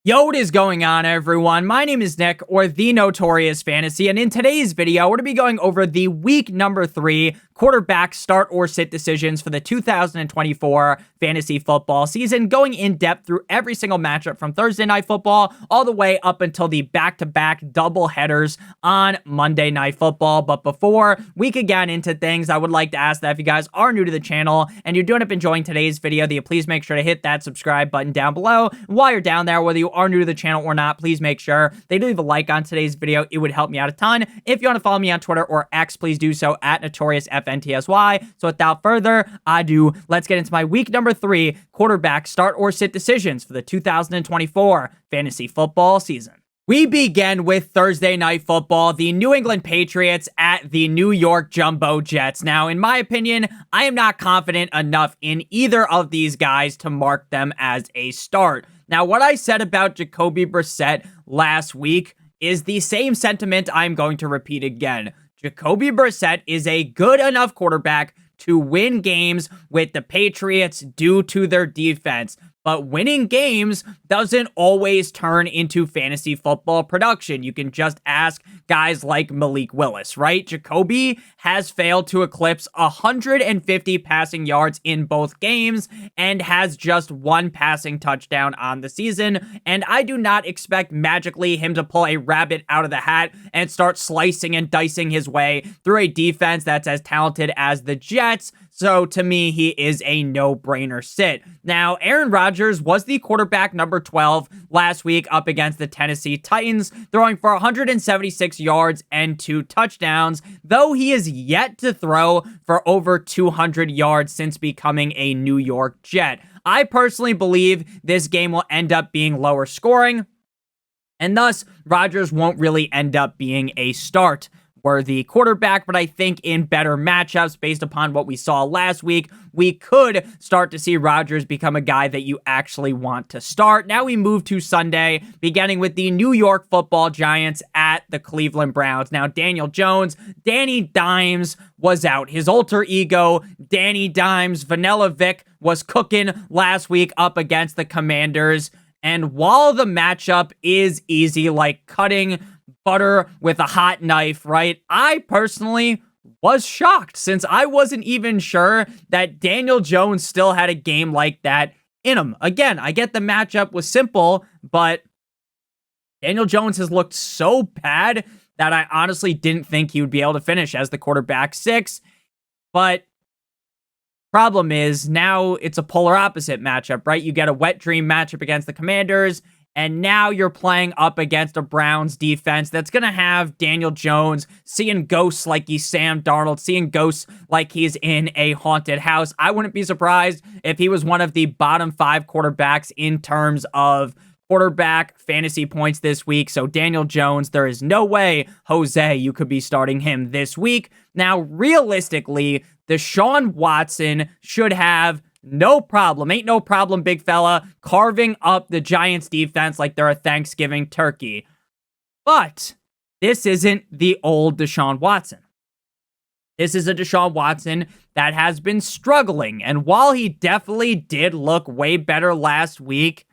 Yo, what is going on, everyone? My name is Nick, or the Notorious Fantasy, and in today's video, we're going to be going over the week number 3 quarterback start or sit decisions for the 2024 fantasy football season, going in depth through every single matchup from Thursday Night Football all the way up until the back-to-back double headers on Monday Night Football. But before we could get into things, I would like to ask that if you guys are new to the channel and you do end up enjoying today's video, that you please make sure to hit that subscribe button down below. While you're down there, whether you are new to the channel or not, please make sure they leave a like on today's video. It would help me out a ton. If you want to follow me on Twitter or X, please do so at NotoriousFantasy. So without further ado, let's get into my week number 3 quarterback start or sit decisions for the 2024 fantasy football season. We begin with Thursday Night Football, the New England Patriots at the New York Jumbo Jets. Now, in my opinion, I am not confident enough in either of these guys to mark them as a start. Now, what I said about Jacoby Brissett last week is the same sentiment I'm going to repeat again. Jacoby Brissett is a good enough quarterback to win games with the Patriots due to their defense. But winning games doesn't always turn into fantasy football production. You can just ask guys like Malik Willis, right? Jacoby has failed to eclipse 150 passing yards in both games and has just 1 passing touchdown on the season. And I do not expect magically him to pull a rabbit out of the hat and start slicing and dicing his way through a defense that's as talented as the Jets. So to me, he is a no-brainer sit. Now, Aaron Rodgers was the quarterback number 12 last week up against the Tennessee Titans, throwing for 176 yards and 2 touchdowns, though he is yet to throw for over 200 yards since becoming a New York Jet. I personally believe this game will end up being lower scoring, and thus Rodgers won't really end up being a start worthy quarterback, but I think in better matchups based upon what we saw last week, we could start to see Rodgers become a guy that you actually want to start. Now we move to Sunday, beginning with the New York Football Giants at the Cleveland Browns. Now, Daniel Jones, Danny Dimes was out. His alter ego, Danny Dimes, Vanilla Vic, was cooking last week up against the Commanders. And while the matchup is easy, like cutting butter with a hot knife, right? I personally was shocked since I wasn't even sure that Daniel Jones still had a game like that in him. Again, I get the matchup was simple, but Daniel Jones has looked so bad that I honestly didn't think he would be able to finish as the quarterback 6. But problem is now it's a polar opposite matchup, right? You get a wet dream matchup against the Commanders, and now you're playing up against a Browns defense that's going to have Daniel Jones seeing ghosts like he's Sam Darnold, seeing ghosts like he's in a haunted house. I wouldn't be surprised if he was one of the bottom 5 quarterbacks in terms of quarterback fantasy points this week. So Daniel Jones, there is no way, Jose, you could be starting him this week. Now, realistically, Deshaun Watson should have no problem, ain't no problem, big fella, carving up the Giants defense like they're a Thanksgiving turkey. But this isn't the old Deshaun Watson. This is a Deshaun Watson that has been struggling. And while he definitely did look way better last week,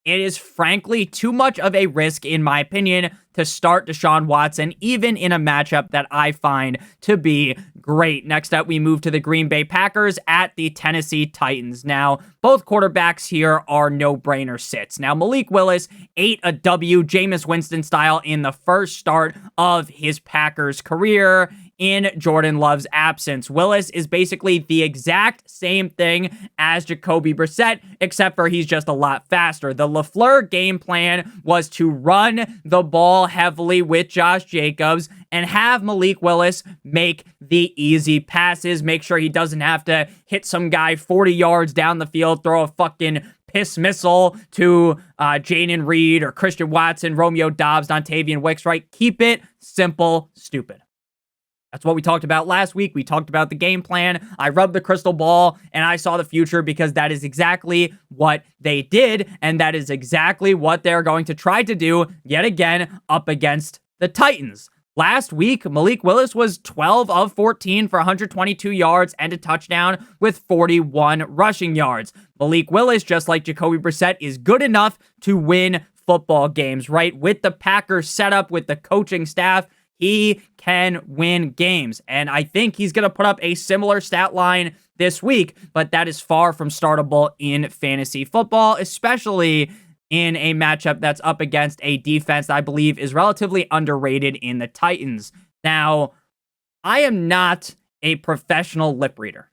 it is frankly too much of a risk, in my opinion, to start Deshaun Watson, even in a matchup that I find to be great. Next up, we move to the Green Bay Packers at the Tennessee Titans. Now, both quarterbacks here are no-brainer sits. Now, Malik Willis ate a W, Jameis Winston style, in the first start of his Packers career in Jordan Love's absence. Willis is basically the exact same thing as Jacoby Brissett, except for he's just a lot faster. The LaFleur game plan was to run the ball heavily with Josh Jacobs and have Malik Willis make the easy passes, make sure he doesn't have to hit some guy 40 yards down the field, throw a fucking piss missile to Jaden Reed or Christian Watson, Romeo Doubs, Dontavian Wicks, right? Keep it simple, stupid. That's what we talked about last week. We talked about the game plan. I rubbed the crystal ball and I saw the future because that is exactly what they did. And that is exactly what they're going to try to do yet again up against the Titans. Last week, Malik Willis was 12 of 14 for 122 yards and a touchdown with 41 rushing yards. Malik Willis, just like Jacoby Brissett, is good enough to win football games, right? With the Packers setup, with the coaching staff, he can win games. And I think he's going to put up a similar stat line this week, but that is far from startable in fantasy football, especially in a matchup that's up against a defense that I believe is relatively underrated in the Titans. Now, I am not a professional lip reader,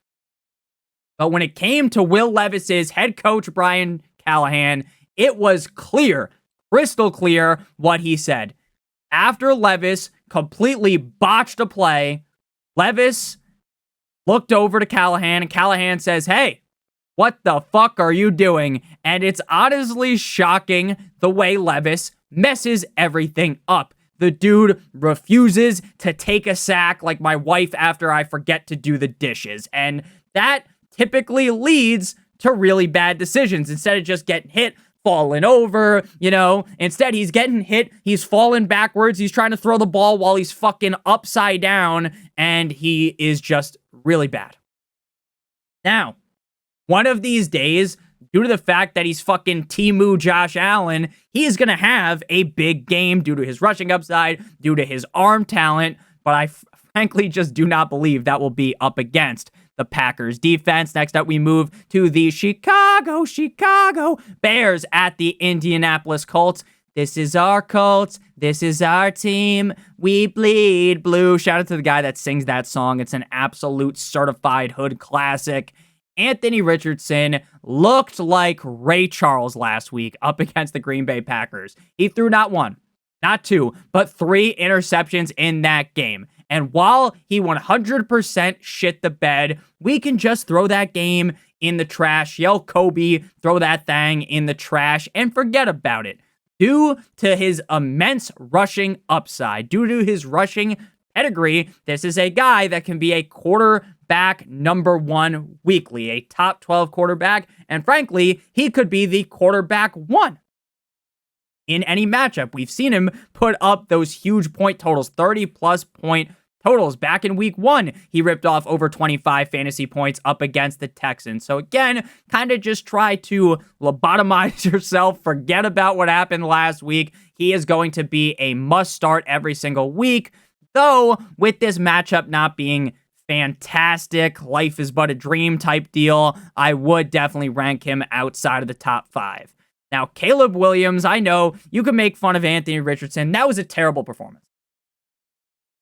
but when it came to Will Levis's head coach, Brian Callahan, it was clear, crystal clear what he said. After Levis completely botched a play, Levis looked over to Callahan, and Callahan says, "Hey, what the fuck are you doing?" And it's honestly shocking the way Levis messes everything up. The dude refuses to take a sack like my wife after I forget to do the dishes. And that typically leads to really bad decisions. Instead of just getting hit, falling over, instead he's getting hit, he's falling backwards, he's trying to throw the ball while he's fucking upside down, and he is just really bad. Now, one of these days, due to the fact that he's fucking Temu Josh Allen, he's going to have a big game due to his rushing upside, due to his arm talent, but I frankly just do not believe that will be up against the Packers defense. Next up, we move to the Chicago Bears at the Indianapolis Colts. This is our Colts. This is our team. We bleed blue. Shout out to the guy that sings that song. It's an absolute certified hood classic. Anthony Richardson looked like Ray Charles last week up against the Green Bay Packers. He threw not one, not two, but 3 interceptions in that game. And while he 100% shit the bed, we can just throw that game in the trash, yell Kobe, throw that thing in the trash, and forget about it. Due to his immense rushing upside, due to his rushing pedigree, this is a guy that can be a quarterback number 1 weekly, a top 12 quarterback, and frankly, he could be the quarterback 1 in any matchup. We've seen him put up those huge point totals, 30-plus point totals. Back in week 1, he ripped off over 25 fantasy points up against the Texans. So again, kind of just try to lobotomize yourself, forget about what happened last week. He is going to be a must-start every single week, though with this matchup not being fantastic, life is but a dream type deal, I would definitely rank him outside of the top 5. Now, Caleb Williams, I know you can make fun of Anthony Richardson. That was a terrible performance.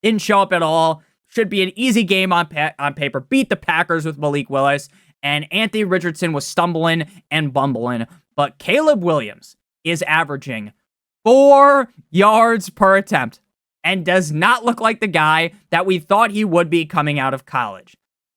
Didn't show up at all. Should be an easy game on paper. Beat the Packers with Malik Willis. And Anthony Richardson was stumbling and bumbling. But Caleb Williams is averaging 4 yards per attempt and does not look like the guy that we thought he would be coming out of college.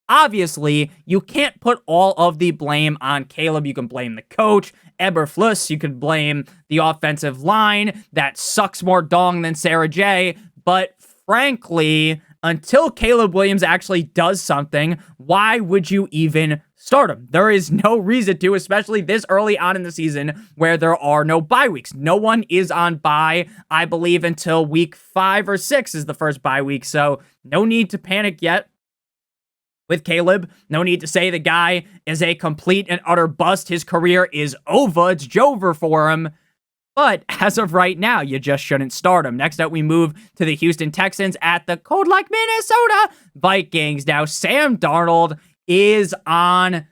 Obviously, you can't put all of the blame on Caleb. You can blame the coach, Eberflus. You can blame the offensive line that sucks more dong than Sarah J. But frankly, until Caleb Williams actually does something, why would you even start him? There is no reason to, especially this early on in the season where there are no bye weeks. No one is on bye, I believe, until week 5 or 6 is the first bye week. So no need to panic yet. With Caleb, no need to say the guy is a complete and utter bust. His career is over. It's Jover for him. But as of right now, you just shouldn't start him. Next up, we move to the Houston Texans at the cold like Minnesota Vikings. Now, Sam Darnold is on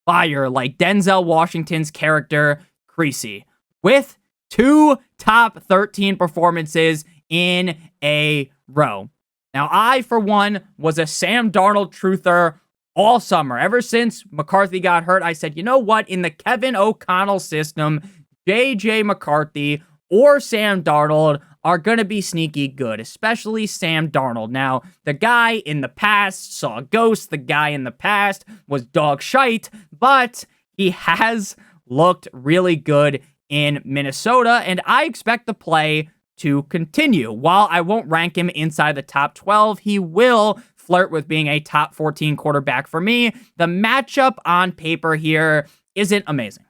fire like Denzel Washington's character, Creasy, with 2 top 13 performances in a row. Now, I, for one, was a Sam Darnold truther all summer. Ever since McCarthy got hurt, I said, you know what? In the Kevin O'Connell system, J.J. McCarthy or Sam Darnold are going to be sneaky good, especially Sam Darnold. Now, the guy in the past saw ghosts. The guy in the past was dog shite, but he has looked really good in Minnesota, and I expect the play to continue. While I won't rank him inside the top 12, he will flirt with being a top 14 quarterback for me. The matchup on paper here isn't amazing.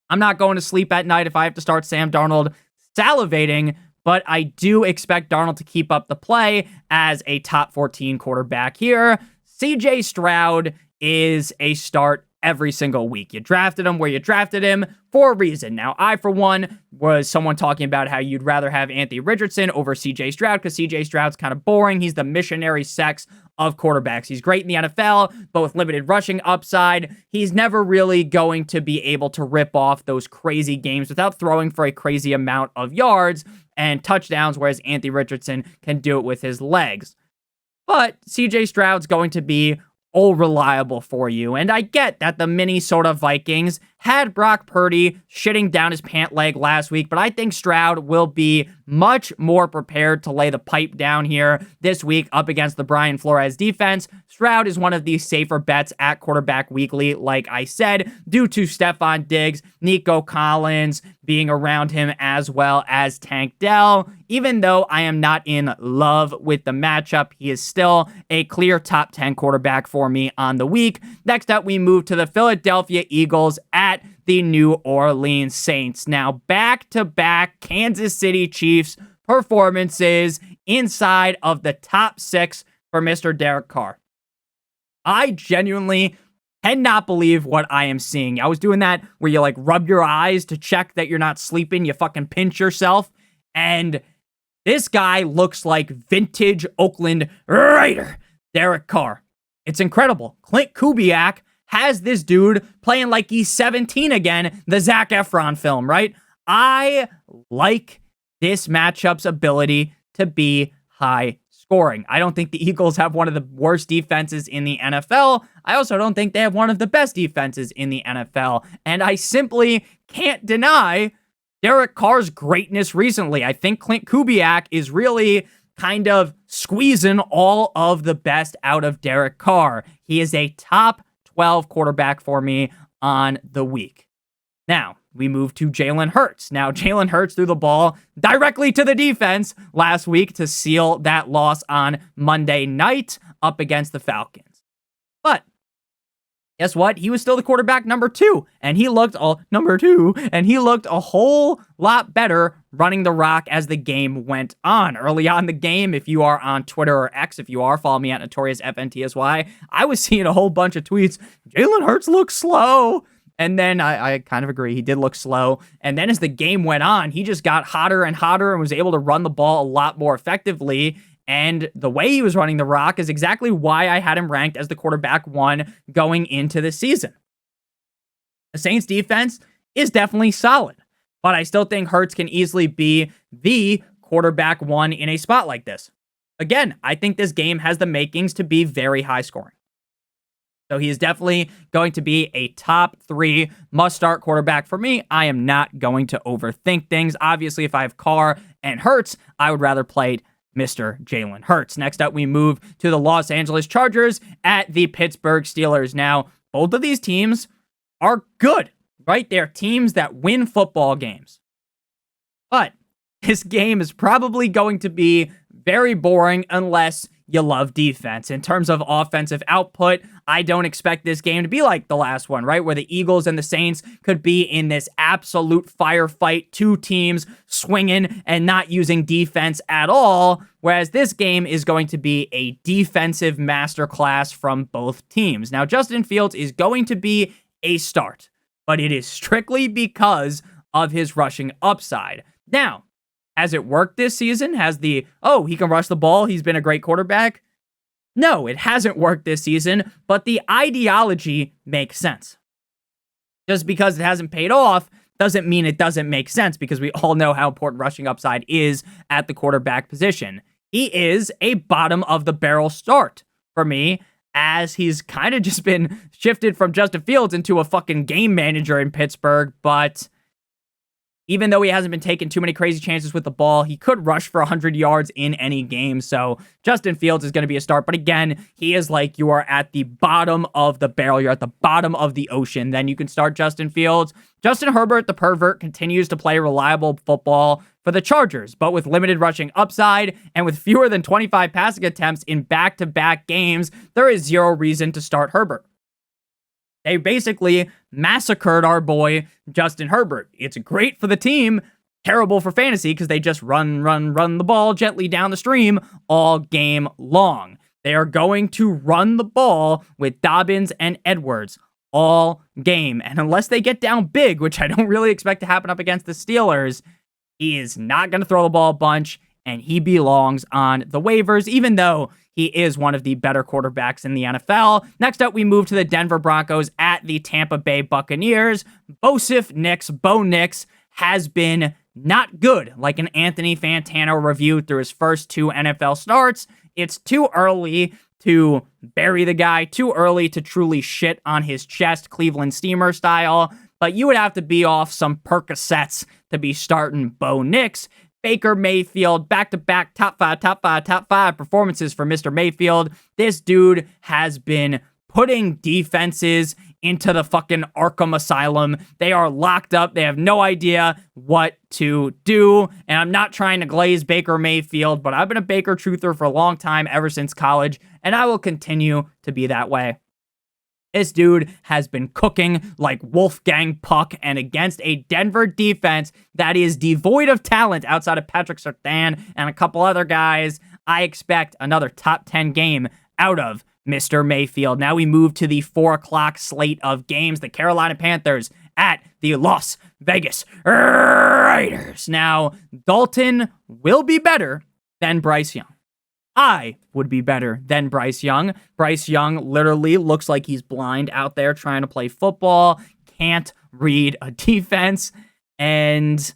I'm not going to sleep at night if I have to start Sam Darnold salivating, but I do expect Darnold to keep up the play as a top 14 quarterback here. CJ Stroud is a start every single week. You drafted him where you drafted him for a reason. Now, I, for one, was someone talking about how you'd rather have Anthony Richardson over CJ Stroud because CJ Stroud's kind of boring. He's the missionary sex of quarterbacks. He's great in the NFL, but with limited rushing upside, he's never really going to be able to rip off those crazy games without throwing for a crazy amount of yards and touchdowns, whereas Anthony Richardson can do it with his legs. But CJ Stroud's going to be all reliable for you. And I get that the Minnesota Vikings had Brock Purdy shitting down his pant leg last week, but I think Stroud will be much more prepared to lay the pipe down here this week up against the Brian Flores defense. Stroud is one of the safer bets at quarterback weekly, like I said, due to Stephon Diggs, Nico Collins being around him, as well as Tank Dell. Even though I am not in love with the matchup, he is still a clear top 10 quarterback for me on the week. Next up, we move to the Philadelphia Eagles at the New Orleans Saints. Now, back-to-back Kansas City Chiefs performances inside of the top 6 for Mr. Derek Carr. I genuinely cannot believe what I am seeing. I was doing that where you like rub your eyes to check that you're not sleeping. You fucking pinch yourself. And this guy looks like vintage Oakland Raider Derek Carr. It's incredible. Clint Kubiak has this dude playing like he's 17 again, the Zac Efron film, right? I like this matchup's ability to be high scoring. I don't think the Eagles have one of the worst defenses in the NFL. I also don't think they have one of the best defenses in the NFL. And I simply can't deny Derek Carr's greatness recently. I think Clint Kubiak is really kind of squeezing all of the best out of Derek Carr. He is a top 12 quarterback for me on the week. Now, we move to Jalen Hurts. Now, Jalen Hurts threw the ball directly to the defense last week to seal that loss on Monday night up against the Falcons. But guess what? He was still the quarterback number 2, and he looked a whole lot better running the rock as the game went on. Early on in the game, if you are on Twitter or X, if you are, follow me at NotoriousFantasy. I was seeing a whole bunch of tweets. Jalen Hurts looks slow. And then I kind of agree. He did look slow. And then as the game went on, he just got hotter and hotter and was able to run the ball a lot more effectively. And the way he was running the rock is exactly why I had him ranked as the quarterback 1 going into the season. The Saints defense is definitely solid, but I still think Hurts can easily be the quarterback 1 in a spot like this. Again, I think this game has the makings to be very high scoring. So he is definitely going to be a top 3 must-start quarterback for me. I am not going to overthink things. Obviously, if I have Carr and Hurts, I would rather play Mr. Jalen Hurts. Next up, we move to the Los Angeles Chargers at the Pittsburgh Steelers. Now, both of these teams are good, right? They're teams that win football games. But this game is probably going to be very boring unless you love defense. In terms of offensive output, I don't expect this game to be like the last one, right? Where the Eagles and the Saints could be in this absolute firefight, 2 teams swinging and not using defense at all. Whereas this game is going to be a defensive masterclass from both teams. Now, Justin Fields is going to be a start, but it is strictly because of his rushing upside. Now, has it worked this season? He can rush the ball, he's been a great quarterback? No, it hasn't worked this season, but the ideology makes sense. Just because it hasn't paid off doesn't mean it doesn't make sense, because we all know how important rushing upside is at the quarterback position. He is a bottom-of-the-barrel start for me, as he's kind of just been shifted from Justin Fields into a fucking game manager in Pittsburgh, but even though he hasn't been taking too many crazy chances with the ball, he could rush for 100 yards in any game. So Justin Fields is going to be a start. But again, he is like you are at the bottom of the barrel. You're at the bottom of the ocean. Then you can start Justin Fields. Justin Herbert, the pervert, continues to play reliable football for the Chargers, but with limited rushing upside and with fewer than 25 passing attempts in back-to-back games, there is zero reason to start Herbert. They basically massacred our boy, Justin Herbert. It's great for the team, terrible for fantasy because they just run the ball gently down the stream all game long. They are going to run the ball with Dobbins and Edwards all game. And unless they get down big, which I don't really expect to happen up against the Steelers, he is not going to throw the ball a bunch, and he belongs on the waivers, even though he is one of the better quarterbacks in the NFL. Next up, we move to the Denver Broncos at the Tampa Bay Buccaneers. Bo Nix has been not good, like an Anthony Fantano reviewed through his first 2 NFL starts. It's too early to bury the guy, too early to truly shit on his chest, Cleveland Steamer style, but you would have to be off some Percocets to be starting Bo Nix. Baker Mayfield, back-to-back top five performances for Mr. Mayfield. This dude has been putting defenses into the fucking Arkham Asylum. They are locked up. They have no idea what to do. And I'm not trying to glaze Baker Mayfield, but I've been a Baker truther for a long time, ever since college, and I will continue to be that way. This dude has been cooking like Wolfgang Puck, and against a Denver defense that is devoid of talent outside of Patrick Surtain and a couple other guys, I expect another top 10 game out of Mr. Mayfield. Now we move to the 4 o'clock slate of games. The Carolina Panthers at the Las Vegas Raiders. Now, Dalton will be better than Bryce Young. I would be better than Bryce Young. Bryce Young literally looks like he's blind out there trying to play football, can't read a defense. And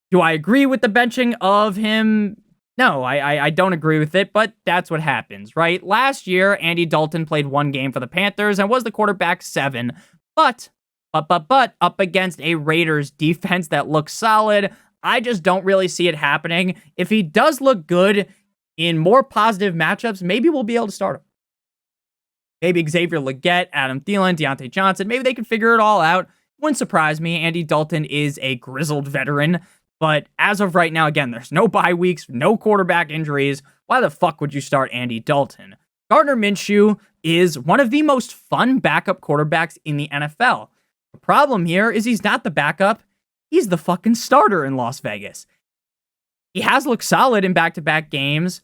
do I agree with the benching of him? No, I don't agree with it, but that's what happens, right? Last year, Andy Dalton played 1 game for the Panthers and was the quarterback 7, but up against a Raiders defense that looks solid, I just don't really see it happening. If he does look good in more positive matchups, maybe we'll be able to start him. Maybe Xavier Legette, Adam Thielen, Deontay Johnson, maybe they can figure it all out. Wouldn't surprise me. Andy Dalton is a grizzled veteran, but as of right now, again, there's no bye weeks, no quarterback injuries. Why the fuck would you start Andy Dalton? Gardner Minshew is one of the most fun backup quarterbacks in the NFL. The problem here is he's not the backup. He's the fucking starter in Las Vegas. He has looked solid in back-to-back games,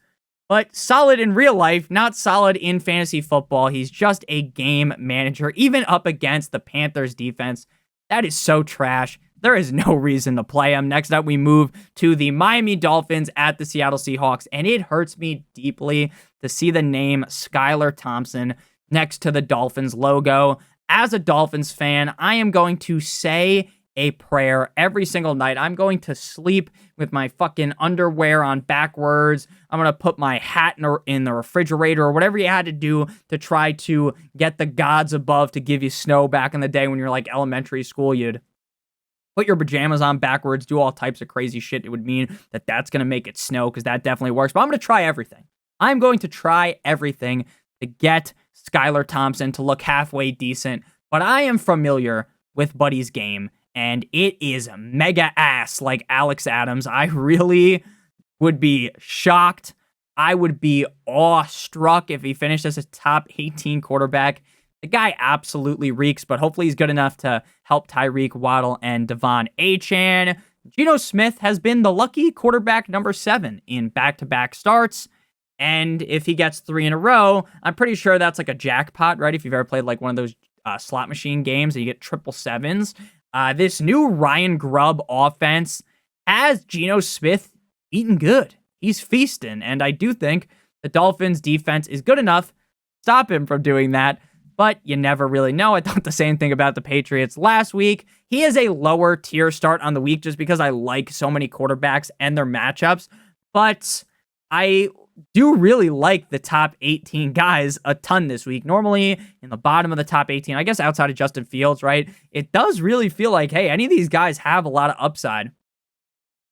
but solid in real life, not solid in fantasy football. He's just a game manager, even up against the Panthers defense. That is so trash. There is no reason to play him. Next up, we move to the Miami Dolphins at the Seattle Seahawks, and it hurts me deeply to see the name Skylar Thompson next to the Dolphins logo. As a Dolphins fan, I am going to say a prayer every single night. I'm going to sleep with my fucking underwear on backwards. I'm going to put my hat in the refrigerator or whatever you had to do to try to get the gods above to give you snow back in the day when you're like elementary school. You'd put your pajamas on backwards, do all types of crazy shit. It would mean that that's going to make it snow because that definitely works. But I'm going to try everything. I'm going to try everything to get Skylar Thompson to look halfway decent. But I am familiar with Buddy's game, and it is mega ass like Alex Adams. I really would be shocked. I would be awestruck if he finished as a top 18 quarterback. The guy absolutely reeks, but hopefully he's good enough to help Tyreek, Waddle, and Devon Achane. Geno Smith has been the lucky quarterback number 7 in back-to-back starts, and if he gets 3 in a row, I'm pretty sure that's like a jackpot, right? If you've ever played like one of those slot machine games and you get 777s. This new Ryan Grubb offense has Geno Smith eating good. He's feasting, and I do think the Dolphins defense is good enough to stop him from doing that, but you never really know. I thought the same thing about the Patriots last week. He is a lower tier start on the week just because I like so many quarterbacks and their matchups, but I do really like the top 18 guys a ton this week. Normally in the bottom of the top 18, I guess outside of Justin Fields, right? It does really feel like, hey, any of these guys have a lot of upside.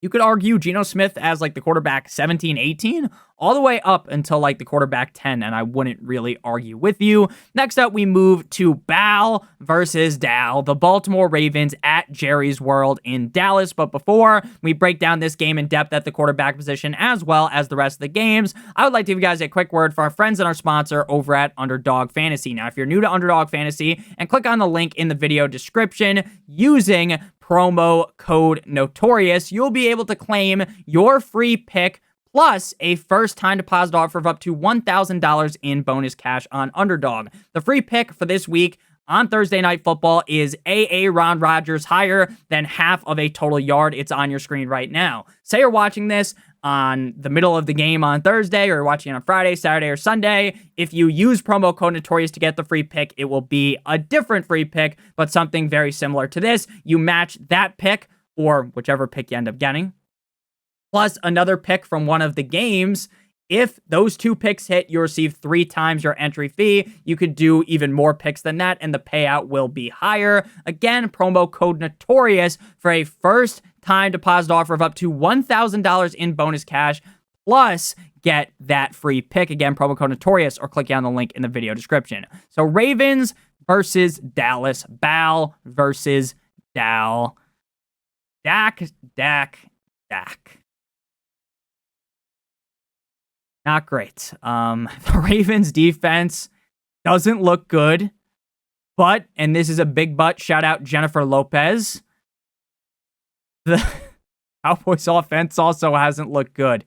You could argue Geno Smith as like the quarterback 17, 18, all the way up until like the quarterback 10, and I wouldn't really argue with you. Next up, we move to Bal versus Dal, the Baltimore Ravens at Jerry's World in Dallas. But before we break down this game in depth at the quarterback position, as well as the rest of the games, I would like to give you guys a quick word for our friends and our sponsor over at Underdog Fantasy. Now, if you're new to Underdog Fantasy, and click on the link in the video description using promo code Notorious, you'll be able to claim your free pick plus a first-time deposit offer of up to $1,000 in bonus cash on Underdog. The free pick for this week on Thursday Night Football is Ron Rodgers higher than half of a total yard. It's on your screen right now. Say you're watching this on the middle of the game on Thursday, or you're watching it on Friday, Saturday, or Sunday. If you use promo code Notorious to get the free pick, it will be a different free pick, but something very similar to this. You match that pick, or whichever pick you end up getting, plus another pick from one of the games. If those two picks hit, you receive 3 times your entry fee. You could do even more picks than that, and the payout will be higher. Again, promo code Notorious for a first-time deposit offer of up to $1,000 in bonus cash, plus get that free pick. Again, promo code Notorious, or click on the link in the video description. So Ravens versus Dallas. Bal versus Dal. Dak. Not great. The Ravens defense doesn't look good, but, and this is a big but, shout out Jennifer Lopez, the Cowboys offense also hasn't looked good.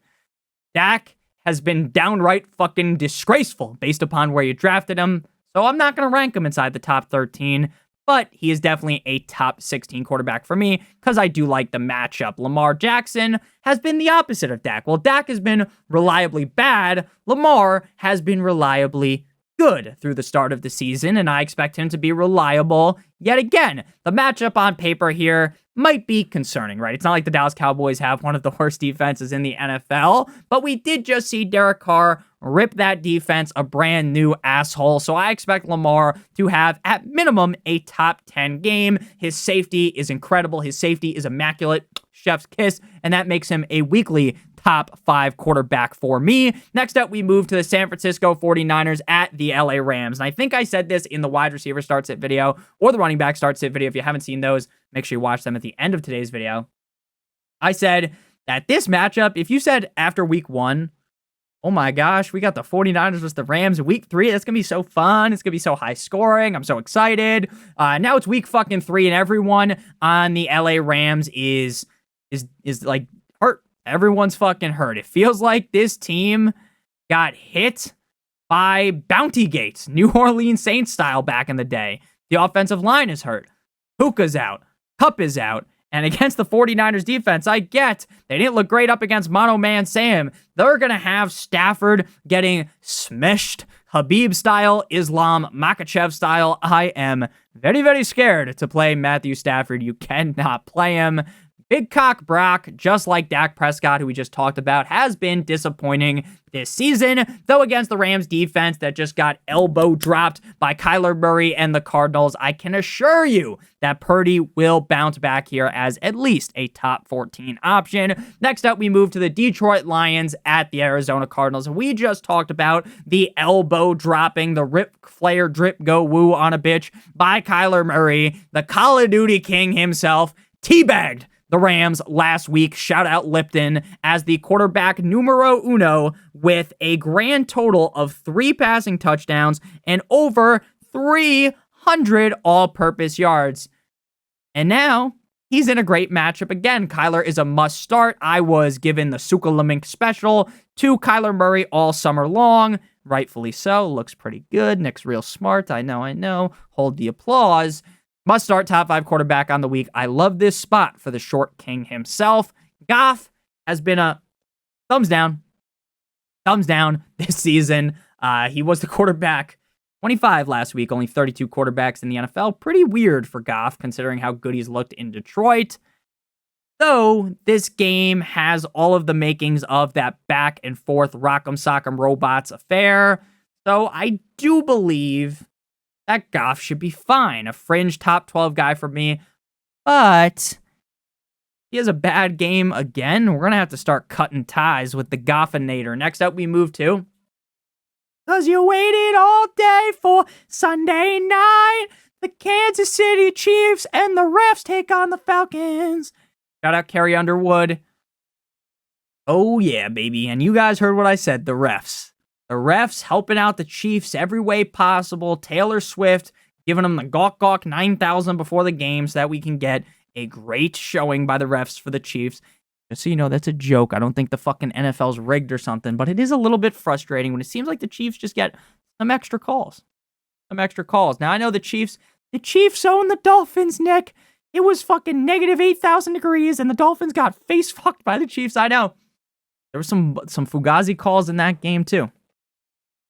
Dak has been downright fucking disgraceful based upon where you drafted him, so I'm not going to rank him inside the top 13, but he is definitely a top 16 quarterback for me because I do like the matchup. Lamar Jackson has been the opposite of Dak. Well, Dak has been reliably bad. Lamar has been reliably good through the start of the season, and I expect him to be reliable yet again. The matchup on paper here might be concerning, right? It's not like the Dallas Cowboys have one of the worst defenses in the NFL, but we did just see Derek Carr rip that defense a brand new asshole. So I expect Lamar to have, at minimum, a top 10 game. His safety is incredible. His safety is immaculate. Chef's kiss. And that makes him a weekly top 5 quarterback for me. Next up, we move to the San Francisco 49ers at the LA Rams. And I think I said this in the wide receiver start sit video or the running back start sit video. If you haven't seen those, make sure you watch them at the end of today's video. I said that this matchup, if you said after week 1, oh my gosh, we got the 49ers versus the Rams in week 3. That's going to be so fun. It's going to be so high scoring. I'm so excited. Now it's week fucking 3 and everyone on the LA Rams is like hurt. Everyone's fucking hurt. It feels like this team got hit by Bounty Gates, New Orleans Saints style back in the day. The offensive line is hurt. Puka's out. Kupp is out. And against the 49ers defense, I get they didn't look great up against Mono Man Sam. They're going to have Stafford getting smashed, Habib style, Islam Makachev style. I am very, very scared to play Matthew Stafford. You cannot play him. Big Cock Brock, just like Dak Prescott, who we just talked about, has been disappointing this season, though against the Rams defense that just got elbow dropped by Kyler Murray and the Cardinals, I can assure you that Purdy will bounce back here as at least a top 14 option. Next up, we move to the Detroit Lions at the Arizona Cardinals. We just talked about the elbow dropping, the Rip Flair drip go woo on a bitch by Kyler Murray, the Call of Duty king himself, teabagged the Rams last week. Shout out Lipton as the quarterback numero uno with a grand total of 3 passing touchdowns and over 300 all-purpose yards. And now he's in a great matchup again. Kyler is a must start. I was given the Sukalamink special to Kyler Murray all summer long. Rightfully so. Looks pretty good. Nick's real smart. I know. Hold the applause. Must start top 5 quarterback on the week. I love this spot for the short king himself. Goff has been a thumbs down this season. He was the quarterback 25 last week, only 32 quarterbacks in the NFL. Pretty weird for Goff considering how good he's looked in Detroit. Though this game has all of the makings of that back and forth rock'em sock'em robots affair. So I do believe that Goff should be fine. A fringe top 12 guy for me. But he has a bad game again. We're going to have to start cutting ties with the Goffinator. Next up, we move to, because you waited all day for Sunday night. The Kansas City Chiefs and the refs take on the Falcons. Shout out Carrie Underwood. Oh yeah, baby. And you guys heard what I said, the refs. The refs helping out the Chiefs every way possible. Taylor Swift giving them the gawk 9,000 before the game so that we can get a great showing by the refs for the Chiefs. Just so you know, that's a joke. I don't think the fucking NFL's rigged or something, but it is a little bit frustrating when it seems like the Chiefs just get some extra calls. Now, I know the Chiefs, The Chiefs own the Dolphins, Nick. It was fucking negative 8,000 degrees, and the Dolphins got face-fucked by the Chiefs. I know. There were some Fugazi calls in that game, too.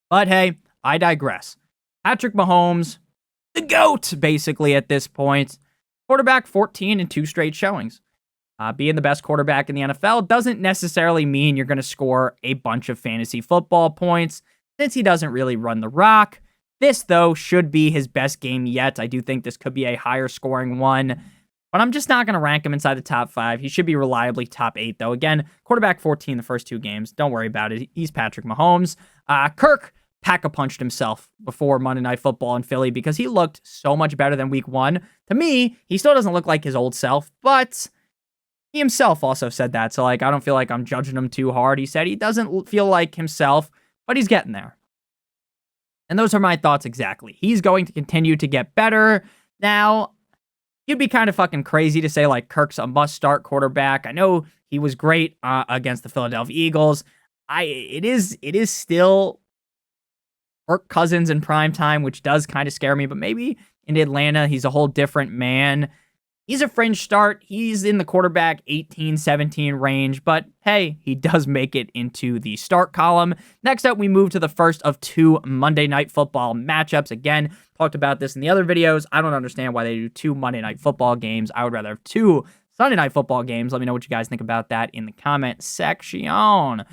But hey, I digress. Patrick Mahomes, the GOAT, basically, at this point. Quarterback 14 in 2 straight showings. Being the best quarterback in the NFL doesn't necessarily mean you're going to score a bunch of fantasy football points, since he doesn't really run the rock. This, though, should be his best game yet. I do think this could be a higher scoring one, but I'm just not going to rank him inside the top 5. He should be reliably top 8, though. Again, quarterback 14 the first 2 games. Don't worry about it. He's Patrick Mahomes. Kirk pack-a-punched himself before Monday Night Football in Philly because he looked so much better than week 1. To me, he still doesn't look like his old self, but he himself also said that, so I don't feel like I'm judging him too hard. He said he doesn't feel like himself, but he's getting there. And those are my thoughts exactly. He's going to continue to get better. Now, you'd be kind of fucking crazy to say, Kirk's a must-start quarterback. I know he was great against the Philadelphia Eagles. It is still Kirk Cousins in prime time, which does kind of scare me, but maybe in Atlanta, he's a whole different man. He's a fringe start. He's in the quarterback 18, 17 range, but hey, he does make it into the start column. Next up, we move to the first of 2 Monday Night Football matchups. Again, talked about this in the other videos. I don't understand why they do 2 Monday Night Football games. I would rather have 2 Sunday Night Football games. Let me know what you guys think about that in the comment section.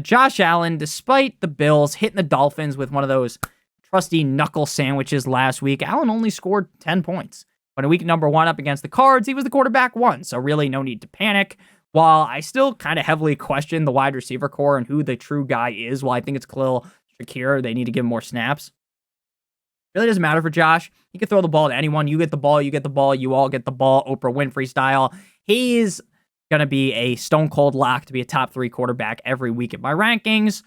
Josh Allen, despite the Bills hitting the Dolphins with one of those trusty knuckle sandwiches last week, Allen only scored 10 points. But in week number 1 up against the Cards, he was the quarterback 1, so really no need to panic. While I still kind of heavily question the wide receiver core and who the true guy is, while I think it's Khalil Shakir, they need to give him more snaps. Really doesn't matter for Josh. He can throw the ball to anyone. You get the ball, you get the ball, you all get the ball, Oprah Winfrey style. He's going to be a stone cold lock to be a top 3 quarterback every week in my rankings.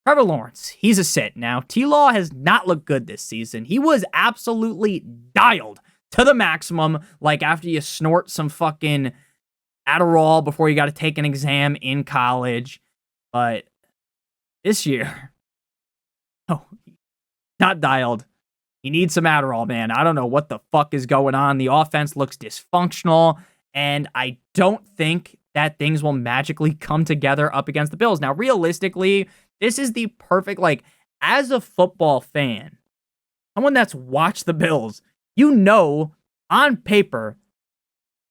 Trevor Lawrence, he's a sit. Now, T-Law has not looked good this season. He was absolutely dialed to the maximum, after you snort some fucking Adderall before you got to take an exam in college. But this year, not dialed. He needs some Adderall, man. I don't know what the fuck is going on. The offense looks dysfunctional, and I don't think that things will magically come together up against the Bills. Now, realistically, this is the perfect, as a football fan, someone that's watched the Bills, on paper,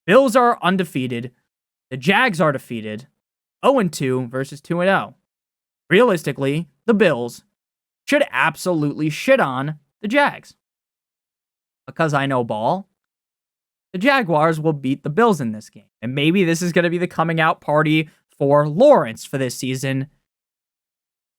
Bills are undefeated. The Jags are defeated. 0-2 versus 2-0. Realistically, the Bills should absolutely shit on the Jags. Because I know ball, the Jaguars will beat the Bills in this game. And maybe this is going to be the coming out party for Lawrence for this season.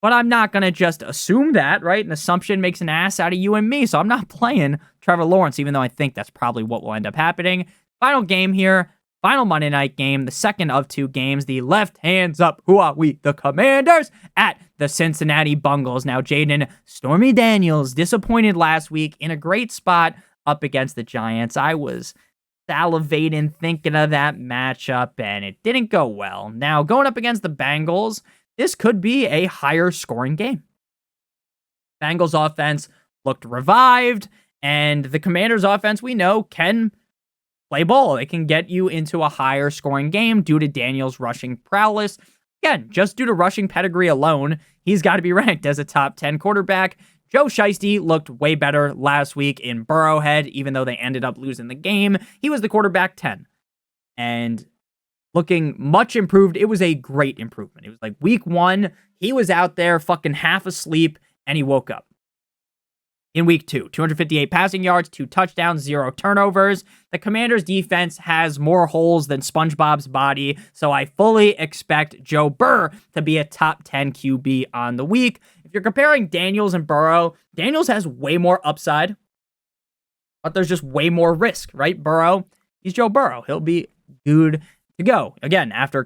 But I'm not going to just assume that, right? An assumption makes an ass out of you and me, so I'm not playing Trevor Lawrence, even though I think that's probably what will end up happening. Final game here, final Monday night game, the second of 2 games, the left hands up, who are we, the Commanders, at the Cincinnati Bengals. Now, Jaden Stormy Daniels, disappointed last week in a great spot up against the Giants. I was salivating thinking of that matchup, and it didn't go well. Now, going up against the Bengals, this could be a higher scoring game. Bengals offense looked revived, and the Commanders offense, we know, can play ball. They can get you into a higher scoring game due to Daniels' rushing prowess. Again, just due to rushing pedigree alone, he's got to be ranked as a top 10 quarterback. Joe Shiesty looked way better last week in Burrowhead, even though they ended up losing the game. He was the quarterback 10. And looking much improved. It was a great improvement. It was week 1, he was out there fucking half asleep, and he woke up. In week 2, 258 passing yards, 2 touchdowns, 0 turnovers. The Commanders' defense has more holes than SpongeBob's body, so I fully expect Joe Burrow to be a top 10 QB on the week. If you're comparing Daniels and Burrow, Daniels has way more upside, but there's just way more risk, right? Burrow, he's Joe Burrow. He'll be good to go. Again, after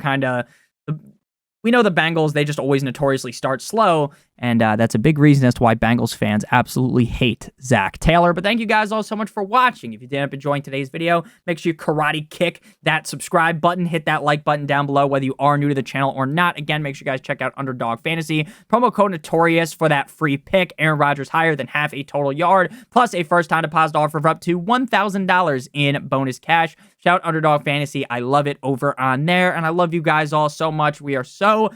we know the Bengals, they just always notoriously start slow, And that's a big reason as to why Bengals fans absolutely hate Zach Taylor. But thank you guys all so much for watching. If you did end up enjoying today's video, make sure you karate kick that subscribe button. Hit that like button down below, whether you are new to the channel or not. Again, make sure you guys check out Underdog Fantasy. Promo code Notorious for that free pick. Aaron Rodgers higher than half a total yard, plus a first-time deposit offer of up to $1,000 in bonus cash. Shout out Underdog Fantasy. I love it over on there, and I love you guys all so much. We are so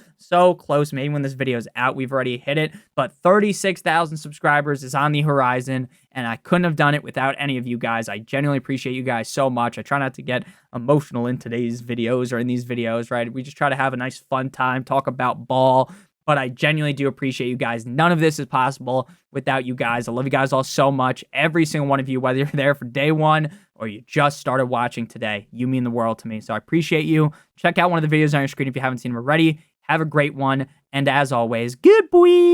close. Maybe when this video is out, we've already hit it, but 36,000 subscribers is on the horizon, and I couldn't have done it without any of you guys. I genuinely appreciate you guys so much. I try not to get emotional in today's videos or in these videos, right? We just try to have a nice fun time, talk about ball, but I genuinely do appreciate you guys. None of this is possible without you guys. I love you guys all so much. Every single one of you, whether you're there for day one or you just started watching today, you mean the world to me. So I appreciate you. Check out one of the videos on your screen if you haven't seen them already. Have a great one. And as always, good boy.